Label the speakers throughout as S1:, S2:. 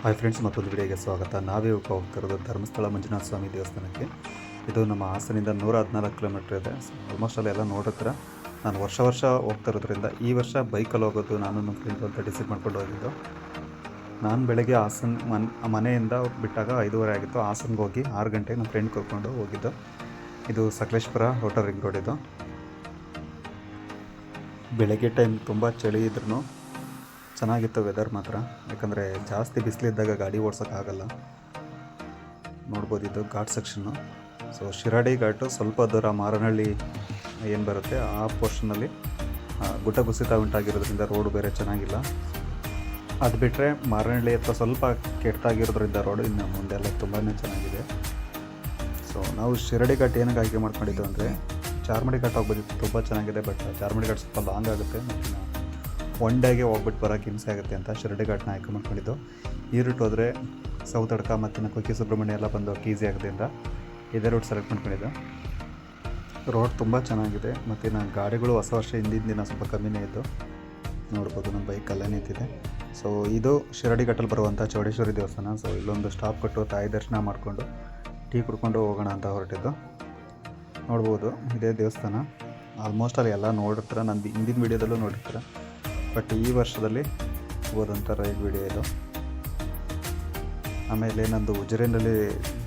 S1: Hi friends, ಮತ್ತೊಂದು ವಿಡಿಯೋಗೆ ಸ್ವಾಗತ. ನಾವೇ ಹೋಗ್ತಿರೋದು ಧರ್ಮಸ್ಥಳ ಮಂಜುನಾಥ ಸ್ವಾಮಿ ದೇವಸ್ಥಾನಕ್ಕೆ. ಇದು ನಮ್ಮ ಹಾಸನಿಂದ 114 ಕಿಲೋಮೀಟ್ರ್ ಇದೆ. ಆಲ್ಮೋಸ್ಟ್ ಅಲ್ಲೆಲ್ಲ ನೋಡಿದ್ರೆ ನಾನು ವರ್ಷ ಹೋಗ್ತಿರೋದ್ರಿಂದ ಈ ವರ್ಷ ಬೈಕಲ್ಲಿ ಹೋಗೋದು ನಾನು ನಮ್ಮ ಫ್ರೆಂಡ್ ಅಂತ ಡಿಸೈಡ್ ಮಾಡ್ಕೊಂಡು ಹೋಗಿದ್ದು. ನಾನು ಬೆಳಗ್ಗೆ ಮನೆಯಿಂದ ಬಿಟ್ಟಾಗ 5:30 ಆಗಿತ್ತು. ಹಾಸನ್ಗೆ ಹೋಗಿ 6 ಗಂಟೆಗೆ ನಮ್ಮ ಫ್ರೆಂಡ್ ಕರ್ಕೊಂಡು ಹೋಗಿದ್ದು. ಇದು ಸಕಲೇಶ್ಪುರ ಔಟರ್ ರಿಂಗ್ ರೋಡ್. ಇದು ಬೆಳಗ್ಗೆ ಟೈಮ್ ತುಂಬ ಚಳಿ ಇದ್ರೂ ಚೆನ್ನಾಗಿತ್ತು ವೆದರ್ ಮಾತ್ರ. ಯಾಕಂದರೆ ಜಾಸ್ತಿ ಬಿಸಿಲಿದ್ದಾಗ ಗಾಡಿ ಓಡ್ಸೋಕ್ಕಾಗಲ್ಲ. ನೋಡ್ಬೋದು, ಇದು ಘಾಟ್ ಸೆಕ್ಷನ್ನು. ಸೊ ಶಿರಾಡಿ ಘಾಟು ಸ್ವಲ್ಪ ದೂರ ಮಾರನಹಳ್ಳಿ ಏನು ಬರುತ್ತೆ ಆ ಪೋರ್ಷನಲ್ಲಿ ಗುಡ್ಡ ಕುಸಿತ ಉಂಟಾಗಿರೋದ್ರಿಂದ ರೋಡು ಬೇರೆ ಚೆನ್ನಾಗಿಲ್ಲ. ಅದು ಬಿಟ್ಟರೆ ಮಾರನಹಳ್ಳಿ ಹತ್ರ ಸ್ವಲ್ಪ ಕೆಟ್ಟಾಗಿರೋದ್ರಿಂದ ರೋಡು ಇನ್ನು ಮುಂದೆಲ್ಲ ತುಂಬಾ ಚೆನ್ನಾಗಿದೆ. ಸೊ ನಾವು ಶಿರಾಡಿ ಘಾಟ್ ಏನಕ್ಕೆ ಆಯ್ಕೆ ಮಾಡ್ಕೊಂಡಿದ್ದು ಅಂದರೆ ಚಾರ್ಮಡಿ ಘಾಟ್ ಹೋಗ್ಬೋದಿತ್ತು, ತುಂಬ ಚೆನ್ನಾಗಿದೆ. ಬಟ್ ಚಾರ್ಮಡಿ ಘಾಟ್ ಸ್ವಲ್ಪ ಲಾಂಗ್ ಆಗುತ್ತೆ ಮತ್ತು ಒನ್ ಡೇಗೆ ಹೋಗ್ಬಿಟ್ಟು ಬರೋಕ್ಕೆ ಹಿಂಸೆ ಆಗುತ್ತೆ ಅಂತ ಶಿರಾಡಿ ಘಾಟ್ನ ಆಯ್ಕೆ ಮಾಡ್ಕೊಂಡಿದ್ದು. ಈ ರೂಟ್ ಹೋದರೆ ಸೌತಡ್ಕ ಮತ್ತು ಕುಕ್ಕೆ ಸುಬ್ರಹ್ಮಣ್ಯ ಎಲ್ಲ ಬಂದು ಈಸಿ ಆಗೋದ್ರಿಂದ ಇದೇ ರೂಟ್ ಸೆಲೆಕ್ಟ್ ಮಾಡ್ಕೊಂಡಿದ್ದು. ರೋಡ್ ತುಂಬ ಚೆನ್ನಾಗಿದೆ ಮತ್ತು ನಾನು ಗಾಡಿಗಳು ಹೊಸ ವರ್ಷ ಹಿಂದಿನ ದಿನ ಸ್ವಲ್ಪ ಕಮ್ಮಿನೇ ಇದ್ದು. ನೋಡ್ಬೋದು, ನಮ್ಮ ಬೈಕ್ ಅಲ್ಲೇ ನಿಂತಿದೆ. ಸೊ ಇದು ಶಿರಾಡಿ ಘಾಟಲ್ಲಿ ಬರುವಂಥ ಚೌಡೇಶ್ವರಿ ದೇವಸ್ಥಾನ. ಸೊ ಇಲ್ಲೊಂದು ಸ್ಟಾಪ್ ಕೊಟ್ಟು ತಾಯಿ ದರ್ಶನ ಮಾಡಿಕೊಂಡು ಟೀ ಕುಡ್ಕೊಂಡು ಹೋಗೋಣ ಅಂತ ಹೊರಟಿದ್ದು. ನೋಡ್ಬೋದು, ಇದೇ ದೇವಸ್ಥಾನ. ಆಲ್ಮೋಸ್ಟ್ ಅಲ್ಲಿ ಎಲ್ಲ ನೋಡಿರ್ತಾರೆ, ನಾನು ಹಿಂದಿನ ವೀಡಿಯೋದಲ್ಲೂ ನೋಡಿರ್ತಾರೆ. ಬಟ್ ಈ ವರ್ಷದಲ್ಲಿ ಹೋದಂಥ ರೈಡ್ ವಿಡಿಯೋ ಇದು. ಆಮೇಲೆ ನಂದು ಉಜಿರೆನಲ್ಲಿ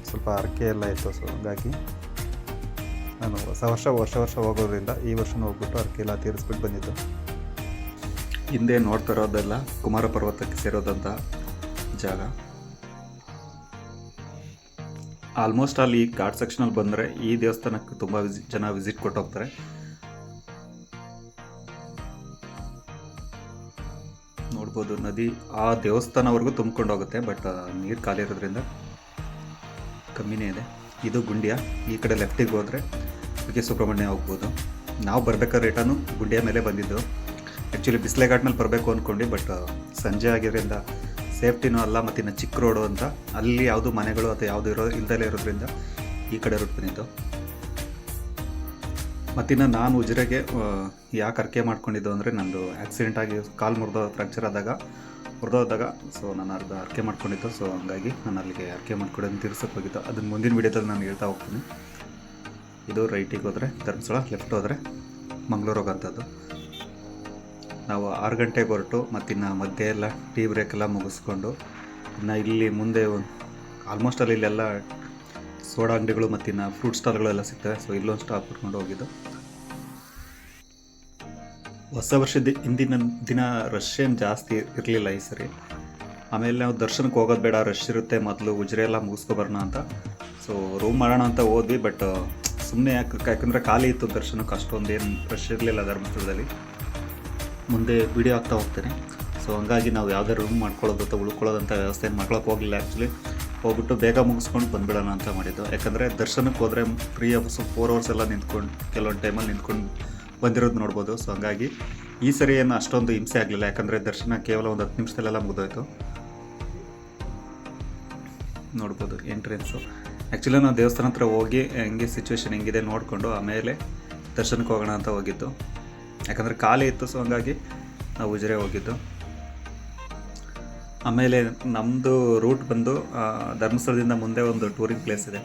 S1: ಸ್ವಲ್ಪ ಅರಕೆ ಎಲ್ಲ ಇತ್ತು. ಸೊ ಹಾಗಾಗಿ ನಾನು ವರ್ಷ ಹೋಗೋದ್ರಿಂದ ಈ ವರ್ಷನೂ ಹೋಗ್ಬಿಟ್ಟು ಅರಕೆ ಎಲ್ಲ ತೀರಿಸ್ಬಿಟ್ಟು ಬಂದಿದ್ದು. ಹಿಂದೆ ನೋಡ್ತಾ ಇರೋದೆಲ್ಲ ಕುಮಾರ ಪರ್ವತಕ್ಕೆ ಸೇರೋದಂಥ ಜಾಗ. ಆಲ್ಮೋಸ್ಟ್ ಅಲ್ಲಿ ಘಾಟ್ ಸೆಕ್ಷನಲ್ಲಿ ಬಂದರೆ ಈ ದೇವಸ್ಥಾನಕ್ಕೆ ತುಂಬ ಜನ ವಿಸಿಟ್ ಕೊಟ್ಟು ಹೋಗ್ತಾರೆ. ನೋಡ್ಬೋದು, ನದಿ ಆ ದೇವಸ್ಥಾನವರೆಗೂ ತುಂಬಿಕೊಂಡು ಹೋಗುತ್ತೆ. ಬಟ್ ನೀರು ಖಾಲಿ ಇರೋದ್ರಿಂದ ಕಮ್ಮಿನೇ ಇದೆ. ಇದು ಗುಂಡ್ಯ. ಈ ಕಡೆ ಲೆಫ್ಟಿಗೆ ಹೋದರೆ ಕುಕ್ಕೆ ಸುಬ್ರಹ್ಮಣ್ಯ ಹೋಗ್ಬೋದು. ನಾವು ಬರ್ಬೇಕಾದ್ರೆ ರಿಟರ್ನು ಗುಂಡ್ಯ ಮೇಲೆ ಬಂದಿದ್ದು. ಆ್ಯಕ್ಚುಲಿ ಬಿಸ್ಲೆ ಘಾಟ್ನಲ್ಲಿ ಬರಬೇಕು ಅಂದ್ಕೊಂಡು, ಬಟ್ ಸಂಜೆ ಆಗಿರೋದ್ರಿಂದ ಸೇಫ್ಟಿನೂ ಅಲ್ಲ ಮತ್ತು ಇನ್ನು ಚಿಕ್ಕ ರೋಡು ಅಂತ ಅಲ್ಲಿ ಯಾವುದು ಮನೆಗಳು ಅಥವಾ ಯಾವುದು ಇಲ್ದಲೇ ಇರೋದ್ರಿಂದ ಈ ಕಡೆ ರೂಟ್ ಬಂದಿದ್ದು. ಮತ್ತಿನ್ನು ನಾನು ಉಜಿರೆಗೆ ಯಾಕೆ ಅರ್ಕೆ ಮಾಡ್ಕೊಂಡಿದ್ದು ಅಂದರೆ ನಂದು ಆಕ್ಸಿಡೆಂಟ್ ಆಗಿ ಕಾಲು ಫ್ರ್ಯಾಕ್ಚರ್ ಆದಾಗ ಮುರಿದೋದಾಗ ಸೊ ನಾನು ಅರ್ಕೆ ಮಾಡ್ಕೊಂಡಿದ್ದು. ಸೊ ಹಂಗಾಗಿ ನಾನು ಅಲ್ಲಿಗೆ ಅರ್ಕೆ ಮಾಡ್ಕೊಂಡು ತೀರ್ಸೋಕೆ ಹೋಗಿದ್ದು. ಅದನ್ನು ಮುಂದಿನ ವೀಡಿಯೋದಲ್ಲಿ ನಾನು ಹೇಳ್ತಾ ಹೋಗ್ತೀನಿ. ಇದು ರೈಟಿಗೆ ಹೋದರೆ ಧರ್ಮಸ್ಥಳ, ಲೆಫ್ಟ್ ಹೋದರೆ ಮಂಗಳೂರು ಹೋಗೋಂಥದ್ದು. ನಾವು 6 ಗಂಟೆಗೆ ಹೊರಟು ಮತ್ತಿನ್ನು ಮಧ್ಯೆ ಎಲ್ಲ ಟೀ ಬ್ರೇಕ್ ಎಲ್ಲ ಮುಗಿಸ್ಕೊಂಡು ಇನ್ನು ಇಲ್ಲಿ ಮುಂದೆ ಆಲ್ಮೋಸ್ಟ್ ಅಲ್ಲಿ ಇಲ್ಲೆಲ್ಲ ಸೋಡಾ ಅಂಗಡಿಗಳು ಮತ್ತು ಇನ್ನು ಫ್ರೂಟ್ ಸ್ಟಾಲ್ಗಳೆಲ್ಲ ಸಿಗ್ತವೆ. ಸೊ ಇಲ್ಲೊಂದು ಸ್ಟಾಪ್ ಬಿಟ್ಕೊಂಡು ಹೋಗಿದ್ದು. ಹೊಸ ವರ್ಷದ ಹಿಂದಿನ ದಿನ ರಶ್ ಏನು ಜಾಸ್ತಿ ಇರಲಿಲ್ಲ ಈ ಸರಿ. ಆಮೇಲೆ ನಾವು ದರ್ಶನಕ್ಕೆ ಹೋಗೋದು ಬೇಡ, ರಶ್ ಇರುತ್ತೆ, ಮೊದಲು ಉಜಿರೆ ಎಲ್ಲ ಮುಗಿಸ್ಕೊಬರೋಣ ಅಂತ ಸೊ ರೂಮ್ ಮಾಡೋಣ ಅಂತ ಹೋದ್ವಿ. ಬಟ್ ಸುಮ್ಮನೆ ಯಾಕಂದರೆ ಖಾಲಿ ಇತ್ತು ದರ್ಶನಕ್ಕೆ, ಅಷ್ಟೊಂದೇನು ರಶ್ ಇರಲಿಲ್ಲ ಧರ್ಮಸ್ಥಳದಲ್ಲಿ. ಮುಂದೆ ವಿಡಿಯೋ ಆಗ್ತಾ ಹೋಗ್ತೇನೆ. ಸೊ ಹಂಗಾಗಿ ನಾವು ಯಾವುದೇ ರೂಮ್ ಮಾಡ್ಕೊಳ್ಳೋದು ಅಥವಾ ಉಳ್ಕೊಳ್ಳೋದಂಥ ವ್ಯವಸ್ಥೆ ಏನು ಮಾಡ್ಕೊಳಕ್ಕೆ ಹೋಗಲಿಲ್ಲ. ಆ್ಯಕ್ಚುಲಿ ಹೋಗ್ಬಿಟ್ಟು ಬೇಗ ಮುಗಿಸ್ಕೊಂಡು ಬಂದುಬಿಡೋಣ ಅಂತ ಮಾಡಿದ್ದು. ಯಾಕಂದರೆ ದರ್ಶನಕ್ಕೆ ಹೋದರೆ 3 hours 4 hours ಎಲ್ಲ ನಿಂತ್ಕೊಂಡು ಕೆಲವೊಂದು ಟೈಮಲ್ಲಿ ನಿಂತ್ಕೊಂಡು ಬಂದಿರೋದು ನೋಡ್ಬೋದು. ಸೊ ಹಂಗಾಗಿ ಈ ಸರಿ ಏನು ಅಷ್ಟೊಂದು ಹಿಂಸೆ ಆಗಲಿಲ್ಲ. ಯಾಕಂದರೆ ದರ್ಶನ ಕೇವಲ ಒಂದು 10 ನಿಮಿಷದಲ್ಲೆಲ್ಲ ಮುಗಿದೋಯ್ತು. ನೋಡ್ಬೋದು ಎಂಟ್ರೆನ್ಸು. ಆ್ಯಕ್ಚುಲಿ ನಾವು ದೇವಸ್ಥಾನ ಹತ್ರ ಹೋಗಿ ಹೆಂಗೆ ಸಿಚುವೇಶನ್ ಹೆಂಗಿದೆ ನೋಡಿಕೊಂಡು ಆಮೇಲೆ ದರ್ಶನಕ್ಕೆ ಹೋಗೋಣ ಅಂತ ಹೋಗಿದ್ದು. ಯಾಕಂದರೆ ಖಾಲಿ ಇತ್ತು. ಸೊ ಹಂಗಾಗಿ ನಾವು ಉಜಿರೆ ಹೋಗಿದ್ದು. ಆಮೇಲೆ ನಮ್ಮದು ರೂಟ್ ಬಂದು ಧರ್ಮಸ್ಥಳದಿಂದ ಮುಂದೆ ಒಂದು ಟೂರಿಂಗ್ ಪ್ಲೇಸ್ ಇದೆ.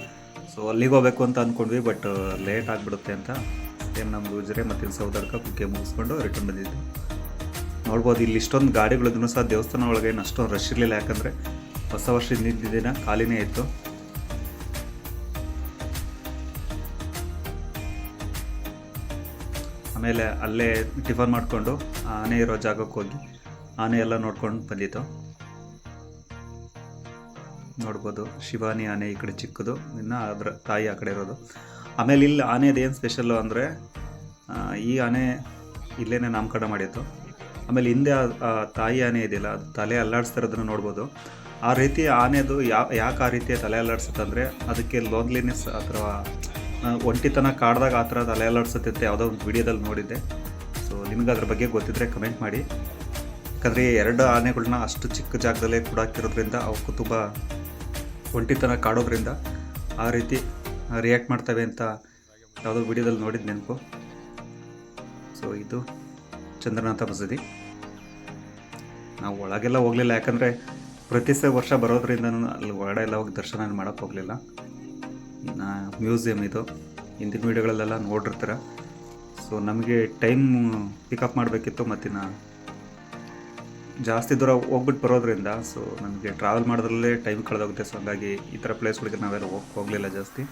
S1: ಸೊ ಅಲ್ಲಿಗೆ ಹೋಗಬೇಕು ಅಂತ ಅಂದ್ಕೊಂಡ್ವಿ. ಬಟ್ ಲೇಟ್ ಆಗಿಬಿಡುತ್ತೆ ಅಂತ ಏನು ನಮ್ಮದು ಉಜಿರೆ ಮತ್ತು ಸೌದಡ್ಕ ಕುಕ್ಕೆ ಮುಗಿಸ್ಕೊಂಡು ರಿಟರ್ನ್ ಬಂದಿದ್ದು. ನೋಡ್ಬೋದು, ಇಲ್ಲಿ ಇಷ್ಟೊಂದು ಗಾಡಿಗಳಿದ್ರೂ ಸಹ ದೇವಸ್ಥಾನ ಒಳಗೆ ಏನು ಅಷ್ಟೊಂದು ರಶ್ ಇರಲಿಲ್ಲ. ಯಾಕಂದರೆ ಹೊಸ ವರ್ಷ ಹಿಂದಿನ ದಿನ ಖಾಲಿನೇ ಇತ್ತು. ಆಮೇಲೆ ಅಲ್ಲೇ ಟಿಫನ್ ಮಾಡಿಕೊಂಡು ಆನೆ ಇರೋ ಜಾಗಕ್ಕೆ ಹೋಗಿ ಆನೆ ಎಲ್ಲ ನೋಡ್ಕೊಂಡು ಬಂದಿತ್ತು. ನೋಡ್ಬೋದು, ಶಿವಾನಿ ಆನೆ ಈ ಕಡೆ ಚಿಕ್ಕದು, ಇನ್ನು ಅದರ ತಾಯಿ ಆ ಕಡೆ ಇರೋದು. ಆಮೇಲೆ ಇಲ್ಲಿ ಆನೆದು ಏನು ಸ್ಪೆಷಲ್ಲು ಅಂದರೆ ಈ ಆನೆ ಇಲ್ಲೇ ನಾಮಕರಣ ಮಾಡಿತ್ತು. ಆಮೇಲೆ ಹಿಂದೆ ತಾಯಿ ಆನೆ ಇದೆಯಲ್ಲ, ಅದು ತಲೆ ಅಲ್ಲಾಡಿಸ್ತಿರೋದನ್ನು ನೋಡ್ಬೋದು. ಆ ರೀತಿ ಆನೆದು ಯಾಕೆ ಆ ರೀತಿಯ ತಲೆ ಅಲ್ಲಾಡ್ಸುತ್ತಂದರೆ ಅದಕ್ಕೆ ಲೋನ್ಲಿನೆಸ್ ಅಥವಾ ಒಂಟಿತನ ಕಾಡ್ದಾಗ ಆ ಥರ ತಲೆ ಅಲ್ಲಾಡ್ಸುತ್ತೆ ಅಂತ ಯಾವುದೋ ಒಂದು ವಿಡಿಯೋದಲ್ಲಿ ನೋಡಿದ್ದೆ. ಸೊ ನಿಮ್ಗೆ ಅದ್ರ ಬಗ್ಗೆ ಗೊತ್ತಿದ್ದರೆ ಕಮೆಂಟ್ ಮಾಡಿ. ಯಾಕಂದರೆ 2 ಆನೆಗಳನ್ನ ಅಷ್ಟು ಚಿಕ್ಕ ಜಾಗದಲ್ಲೇ ಕೂಡಾಕಿರೋದ್ರಿಂದ ಅವಕ್ಕೂ ತುಂಬ ಒಂಟಿತನ ಕಾಡೋದ್ರಿಂದ ಆ ರೀತಿ ರಿಯಾಕ್ಟ್ ಮಾಡ್ತವೆ ಅಂತ ಯಾವುದೋ ವಿಡಿಯೋದಲ್ಲಿ ನೋಡಿದ ನೆನಪು. ಸೊ ಇದು ಚಂದ್ರನಾಥ ಮಸೀದಿ. ನಾವು ಒಳಗೆಲ್ಲ ಹೋಗಲಿಲ್ಲ, ಯಾಕಂದರೆ ಪ್ರತಿ ವರ್ಷ ಬರೋದ್ರಿಂದ ಅಲ್ಲಿ ಹೊರಗಡೆ ಎಲ್ಲ ಹೋಗಿ ದರ್ಶನ ಮಾಡೋಕ್ಕೆ ಹೋಗಲಿಲ್ಲ. ಇನ್ನು ಮ್ಯೂಸಿಯಮ್ ಇದು ಹಿಂದಿನ ವೀಡಿಯೋಗಳಲ್ಲೆಲ್ಲ ನೋಡಿರ್ತೀರ. ಸೊ ನಮಗೆ ಟೈಮ್ ಪಿಕಪ್ ಮಾಡಬೇಕಿತ್ತು, ಮತ್ತಿನ್ನು ಜಾಸ್ತಿ ದೂರ ಹೋಗ್ಬಿಟ್ಟು ಬರೋದ್ರಿಂದ ಸೊ ನಮಗೆ ಟ್ರಾವೆಲ್ ಮಾಡೋದ್ರಲ್ಲೇ ಟೈಮ್ ಕಳೆದೋಗುತ್ತೆ. ಸೊ ಹಾಗಾಗಿ ಈ ಥರ ಪ್ಲೇಸ್ಗಳಿಗೆ ನಾವೆಲ್ಲ ಹೋಗಲಿಲ್ಲ ಜಾಸ್ತಿ.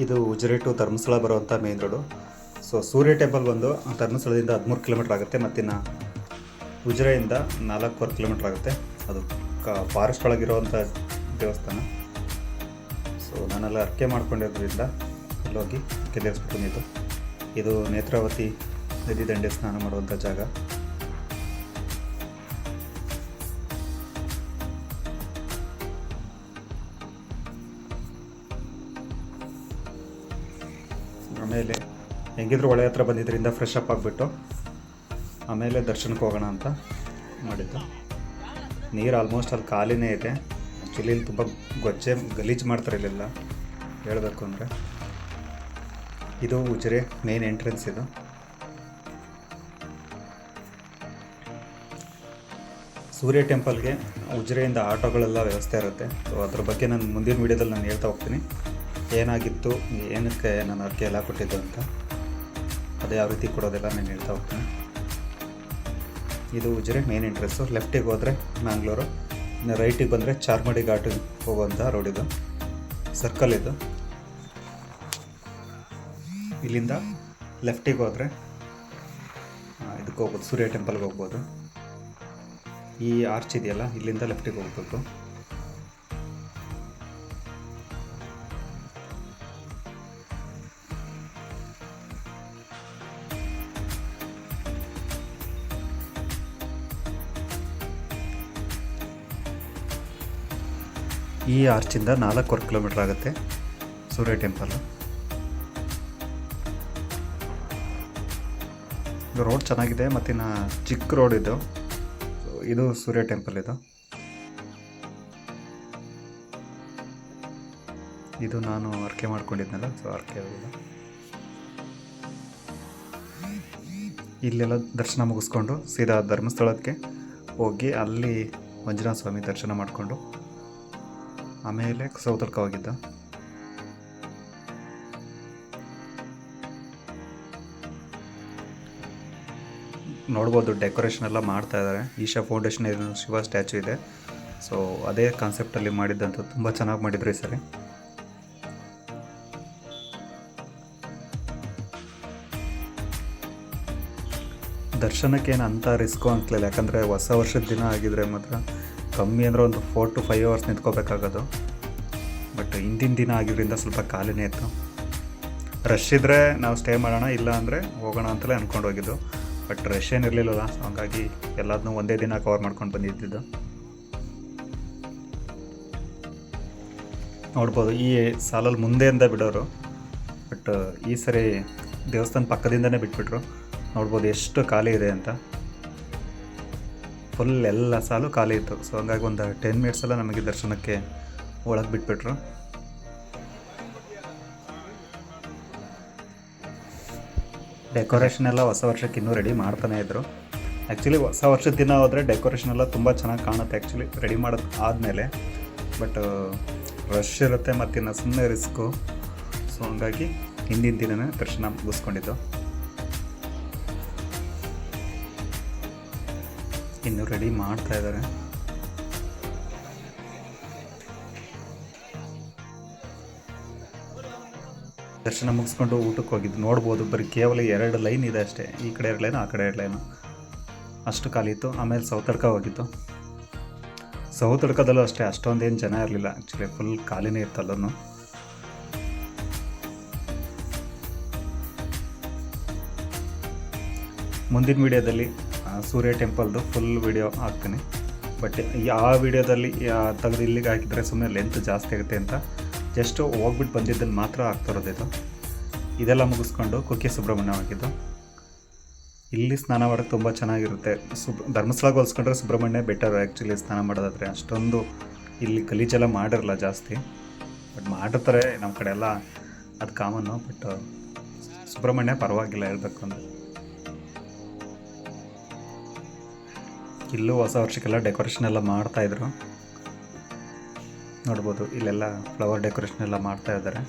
S1: ಇದು ಉಜಿರೆ ಟು ಧರ್ಮಸ್ಥಳ ಬರುವಂಥ ಮೇನ್ ರೋಡು. ಸೊ ಸೂರ್ಯ ಟೆಂಪಲ್ ಬಂದು ಧರ್ಮಸ್ಥಳದಿಂದ 13 ಕಿಲೋಮೀಟ್ರ್ ಆಗುತ್ತೆ, ಮತ್ತಿನ್ನು ಉಜಿರೆಯಿಂದ 4.25 ಕಿಲೋಮೀಟ್ರ್ ಆಗುತ್ತೆ. ಅದು ಫಾರೆಸ್ಟ್ ಒಳಗಿರುವಂಥ ದೇವಸ್ಥಾನ. ಸೊ ನಾನೆಲ್ಲ ಅರ್ಕೆ ಮಾಡ್ಕೊಂಡಿರೋದ್ರಿಂದ ಅಲ್ಲೋಗಿ ಕೆಲೇರಿಸ್ಬಿಟ್ಟು ಬಂದಿದ್ದು. ಇದು ನೇತ್ರಾವತಿ ನದಿ ದಂಡೆ ಸ್ನಾನ ಮಾಡುವಂಥ ಜಾಗ. ಆಮೇಲೆ ಹೆಂಗಿದ್ರು ಹೊಳೆ ಹತ್ರ ಬಂದಿದ್ದರಿಂದ ಫ್ರೆಶ್ ಅಪ್ ಆಗಿಬಿಟ್ಟು ಆಮೇಲೆ ದರ್ಶನಕ್ಕೆ ಹೋಗೋಣ ಅಂತ ಮಾಡಿದ್ದು. ನೀರು ಆಲ್ಮೋಸ್ಟ್ ಅಲ್ಲಿ ಖಾಲಿನೇ ಇದೆ. ಆ್ಯಕ್ಚುಲಿ ಇಲ್ಲಿ ತುಂಬ ಗಲೀಜು ಮಾಡ್ತಾರೆ ಇಲ್ಲೆಲ್ಲ ಹೇಳಬೇಕು ಅಂದರೆ. ಇದು ಉಜಿರೆ ಮೇನ್ ಎಂಟ್ರೆನ್ಸ್. ಇದು ಸೂರ್ಯ ಟೆಂಪಲ್ಗೆ ಉಜಿರೆಯಿಂದ ಆಟೋಗಳೆಲ್ಲ ವ್ಯವಸ್ಥೆ ಇರುತ್ತೆ. ಸೊ ಅದ್ರ ಬಗ್ಗೆ ನಾನು ಮುಂದಿನ ವೀಡಿಯೋದಲ್ಲಿ ನಾನು ಹೇಳ್ತಾ ಹೋಗ್ತೀನಿ, ಏನಾಗಿತ್ತು, ಏನಕ್ಕೆ ನಾನು ಅರ್ಕೆ ಎಲ್ಲ ಕೊಟ್ಟಿದ್ದು ಅಂತ. ಅದು ಯಾವ ರೀತಿ ಕೊಡೋದೆಲ್ಲ ನಾನು ಹೇಳ್ತಾ ಹೋಗ್ತೀನಿ. ಇದು ಉಜಿರೆ ಮೇನ್ ಎಂಟ್ರೆನ್ಸು. ಲೆಫ್ಟಿಗೆ ಹೋದರೆ ಮ್ಯಾಂಗ್ಳೂರು, ಇನ್ನು ರೈಟಿಗೆ ಬಂದರೆ ಚಾರ್ಮಡಿ ಘಾಟಿಗೆ ಹೋಗುವಂಥ ರೋಡ್. ಇದು ಸರ್ಕಲ್. ಇದು ಇಲ್ಲಿಂದ ಲೆಫ್ಟಿಗೆ ಹೋದರೆ ಇದಕ್ಕೆ ಹೋಗ್ಬೋದು, ಸೂರ್ಯ ಟೆಂಪಲ್ಗೆ ಹೋಗ್ಬೋದು. ಈ ಆರ್ಚ್ ಇದೆಯಲ್ಲ, ಇಲ್ಲಿಂದ ಲೆಫ್ಟಿಗೆ ಹೋಗ್ಬೇಕು. ಈ ಆರ್ಚಿಂದ 4.25 ಕಿಲೋಮೀಟ್ರ್ ಆಗುತ್ತೆ ಸೂರ್ಯ ಟೆಂಪಲ್ಲು. ರೋಡ್ ಚೆನ್ನಾಗಿದೆ, ಮತ್ತಿನ್ನು ಚಿಕ್ಕ ರೋಡ್ ಇದು. ಇದು ಸೂರ್ಯ ಟೆಂಪಲ್. ಇದು ನಾನು ಅರ್ಕೆ ಮಾಡ್ಕೊಂಡಿದ್ನಲ್ಲ, ಸೊ ಅರ್ಕೆ ಇಲ್ಲೆಲ್ಲ ದರ್ಶನ ಮುಗಿಸ್ಕೊಂಡು ಸೀದಾ ಧರ್ಮಸ್ಥಳಕ್ಕೆ ಹೋಗಿ ಅಲ್ಲಿ ಮಂಜುನಾಥ ಸ್ವಾಮಿ ದರ್ಶನ ಮಾಡಿಕೊಂಡು ಆಮೇಲೆ ಸೌತಡ್ಕ ಹೋಗಿದ್ದ. ನೋಡ್ಬೋದು ಡೆಕೋರೇಷನ್ ಎಲ್ಲ ಮಾಡ್ತಾ ಇದ್ದಾರೆ. ಈಶಾ ಫೌಂಡೇಶನ್ ಏನು ಶಿವ ಸ್ಟ್ಯಾಚು ಇದೆ. ಸೊ ಅದೇ ಕಾನ್ಸೆಪ್ಟಲ್ಲಿ ಮಾಡಿದ್ದಂಥ ತುಂಬ ಚೆನ್ನಾಗಿ ಮಾಡಿದ್ರು ಈ ಸರಿ. ದರ್ಶನಕ್ಕೇನು ಅಂಥ ರಿಸ್ಕು ಅನಿಸ್ಲಿಲ್ಲ, ಯಾಕಂದರೆ ಹೊಸ ವರ್ಷದ ದಿನ ಆಗಿದ್ರೆ ಮಾತ್ರ ಕಮ್ಮಿ ಅಂದರೆ ಒಂದು 4 to 5 hours ನಿಂತ್ಕೋಬೇಕಾಗೋದು. ಬಟ್ ಹಿಂದಿನ ದಿನ ಆಗಿದ್ದರಿಂದ ಸ್ವಲ್ಪ ಖಾಲಿನೇ ಇತ್ತು. ರಶ್ ಇದ್ದರೆ ನಾವು ಸ್ಟೇ ಮಾಡೋಣ, ಇಲ್ಲ ಅಂದರೆ ಹೋಗೋಣ ಅಂತಲೇ ಅಂದ್ಕೊಂಡು ಹೋಗಿದ್ದು. ಬಟ್ ರಶ್ ಏನಿರಲಿಲ್ಲಲ್ಲ, ಹಾಗಾಗಿ ಎಲ್ಲದನ್ನೂ ಒಂದೇ ದಿನ ಕವರ್ ಮಾಡ್ಕೊಂಡು ಬಂದಿದ್ದು. ನೋಡ್ಬೋದು ಈ ಸಾಲಲ್ಲಿ ಮುಂದೆಯಿಂದ ಬಿಡೋರು, ಬಟ್ ಈ ಸರಿ ದೇವಸ್ಥಾನ ಪಕ್ಕದಿಂದನೇ ಬಿಟ್ಬಿಟ್ರು. ನೋಡ್ಬೋದು ಎಷ್ಟು ಖಾಲಿ ಇದೆ ಅಂತ. ಫುಲ್ ಎಲ್ಲ ಸಾಲು ಖಾಲಿ ಇತ್ತು. ಸೊ ಹಂಗಾಗಿ ಒಂದು 10 minutes ಎಲ್ಲ ನಮಗೆ ದರ್ಶನಕ್ಕೆ ಒಳಗೆ ಬಿಟ್ಬಿಟ್ರು. ಡೆಕೋರೇಷನ್ ಎಲ್ಲ ಹೊಸ ವರ್ಷಕ್ಕೆ ಇನ್ನೂ ರೆಡಿ ಮಾಡ್ತಾನೇ ಇದ್ದರು. ಆ್ಯಕ್ಚುಲಿ ಹೊಸ ವರ್ಷದ ದಿನ ಹೋದರೆ ಡೆಕೋರೇಷನ್ ಎಲ್ಲ ತುಂಬ ಚೆನ್ನಾಗಿ ಕಾಣುತ್ತೆ ಆ್ಯಕ್ಚುಲಿ ರೆಡಿ ಮಾಡೋದು ಆದಮೇಲೆ. ಬಟ್ ರಶ್ ಇರುತ್ತೆ, ಮತ್ತಿನ್ನು ಸುಮ್ಮನೆ ರಿಸ್ಕು. ಸೊ ಹಂಗಾಗಿ ಹಿಂದಿನ ದಿನವೇ ದರ್ಶನ ಮುಗಿಸ್ಕೊಂಡಿದ್ದು. ಇನ್ನು ರೆಡಿ ಮಾಡ್ತಾ ಇದ್ದಾರೆ. ದರ್ಶನ ಮುಗಿಸ್ಕೊಂಡು ಊಟಕ್ಕೆ ಹೋಗಿದ್ದು. ನೋಡ್ಬೋದು ಬರೀ ಕೇವಲ 2 ಲೈನ್ ಇದೆ ಅಷ್ಟೇ, ಈ ಕಡೆ 2 ಲೈನು, ಆ ಕಡೆ 2 ಲೈನು, ಅಷ್ಟು ಖಾಲಿ ಇತ್ತು. ಆಮೇಲೆ ಸೌತಡ್ಕ ಹೋಗಿತ್ತು. ಸೌತಡ್ಕದಲ್ಲೂ ಅಷ್ಟೇ ಅಷ್ಟೊಂದೇನು ಜನ ಇರಲಿಲ್ಲ ಆ್ಯಕ್ಚುಲಿ, ಫುಲ್ ಖಾಲಿನೇ ಇತ್ತು ಅಲ್ಲೂ. ಮುಂದಿನ ವೀಡಿಯೋದಲ್ಲಿ ಸೂರ್ಯ ಟೆಂಪಲ್ದು ಫುಲ್ ವೀಡಿಯೋ ಹಾಕ್ತೀನಿ. ಬಟ್ ಆ ವಿಡಿಯೋದಲ್ಲಿ ತೆಗೆದು ಇಲ್ಲಿಗೆ ಹಾಕಿದರೆ ಸುಮ್ಮನೆ ಲೆಂತ್ ಜಾಸ್ತಿ ಆಗುತ್ತೆ ಅಂತ ಜಸ್ಟ್ ಹೋಗ್ಬಿಟ್ಟು ಬಂದಿದ್ದನ್ನು ಮಾತ್ರ ಆಗ್ತಿರೋದು. ಇದೆಲ್ಲ ಮುಗಿಸ್ಕೊಂಡು ಕುಕ್ಕೆ ಸುಬ್ರಹ್ಮಣ್ಯ ಹೋಗಿದ್ದು. ಇಲ್ಲಿ ಸ್ನಾನ ಮಾಡೋಕ್ಕೆ ತುಂಬ ಚೆನ್ನಾಗಿರುತ್ತೆ. ಧರ್ಮಸ್ಥಳಕ್ಕೆ ಹೋಲಿಸ್ಕೊಂಡ್ರೆ ಸುಬ್ರಹ್ಮಣ್ಯ ಬೆಟರ್ ಆ್ಯಕ್ಚುಲಿ ಸ್ನಾನ ಮಾಡೋದಾದರೆ. ಅಷ್ಟೊಂದು ಇಲ್ಲಿ ಗಲೀಜೆಲ್ಲ ಮಾಡಿರಲ್ಲ ಜಾಸ್ತಿ, ಬಟ್ ಮಾಡಿರ್ತಾರೆ ನಮ್ಮ ಕಡೆ ಎಲ್ಲ, ಅದು ಕಾಮನ್ನು. ಬಟ್ ಸುಬ್ರಹ್ಮಣ್ಯ ಪರವಾಗಿಲ್ಲ ಹೇಳಬೇಕು ಅಂದರೆ. ಇಲ್ಲೂ ಹೊಸ ವರ್ಷಕ್ಕೆಲ್ಲ ಡೆಕೋರೇಷನ್ ಎಲ್ಲ ಮಾಡ್ತಾಯಿದ್ರು. ನೋಡ್ಬೋದು ಇಲ್ಲೆಲ್ಲ ಫ್ಲವರ್ ಡೆಕೋರೇಷನ್ ಎಲ್ಲ ಮಾಡ್ತಾ ಇದ್ದಾರೆ.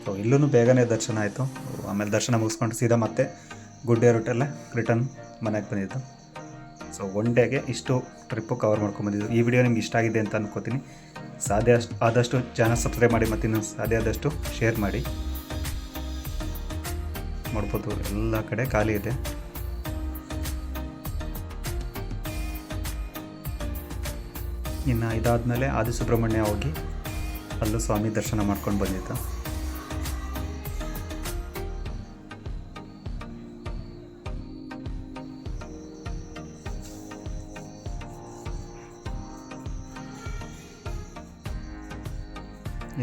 S1: ಸೊ ಇಲ್ಲೂ ಬೇಗನೆ ದರ್ಶನ ಆಯಿತು. ಆಮೇಲೆ ದರ್ಶನ ಮುಗಿಸ್ಕೊಂಡು ಸೀದಾ ಮತ್ತೆ ಗುಡ್ ಡೇ ರೂಟೆಲ್ಲ ರಿಟರ್ನ್ ಮನೆಗೆ ಬಂದಿದ್ದು. ಸೊ ಒನ್ ಡೇಗೆ ಇಷ್ಟು ಟ್ರಿಪ್ಪು ಕವರ್ ಮಾಡ್ಕೊಂಬಂದಿದ್ದು. ಈ ವಿಡಿಯೋ ನಿಮ್ಗೆ ಇಷ್ಟ ಆಗಿದೆ ಅಂತ ಅನ್ಕೋತೀನಿ. ಆದಷ್ಟು ಚಾನಲ್ ಸಬ್ಸ್ಕ್ರೈಬ್ ಮಾಡಿ ಮತ್ತು ಇನ್ನೂ ಸಾಧ್ಯ ಆದಷ್ಟು ಶೇರ್ ಮಾಡಿ. ನೋಡ್ಬೋದು ಎಲ್ಲ ಕಡೆ ಖಾಲಿ ಇದೆ. ಇನ್ನು ಇದಾದಮೇಲೆ ಆದಿಸುಬ್ರಹ್ಮಣ್ಯ ಹೋಗಿ ಅಲ್ಲೂ ಸ್ವಾಮಿ ದರ್ಶನ ಮಾಡ್ಕೊಂಡು ಬಂದಿದ್ದು.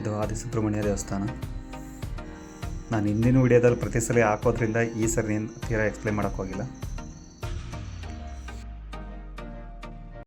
S1: ಇದು ಆದಿಸುಬ್ರಹ್ಮಣ್ಯ ದೇವಸ್ಥಾನ. ನಾನು ಹಿಂದಿನ ವಿಡಿಯೋದಲ್ಲಿ ಪ್ರತಿ ಸಲ ಹಾಕೋದ್ರಿಂದ ಈ ಸರಿ ತೀರಾ ಎಕ್ಸ್ಪ್ಲೇನ್ ಮಾಡೋಕ್ಕೋಗಿಲ್ಲ.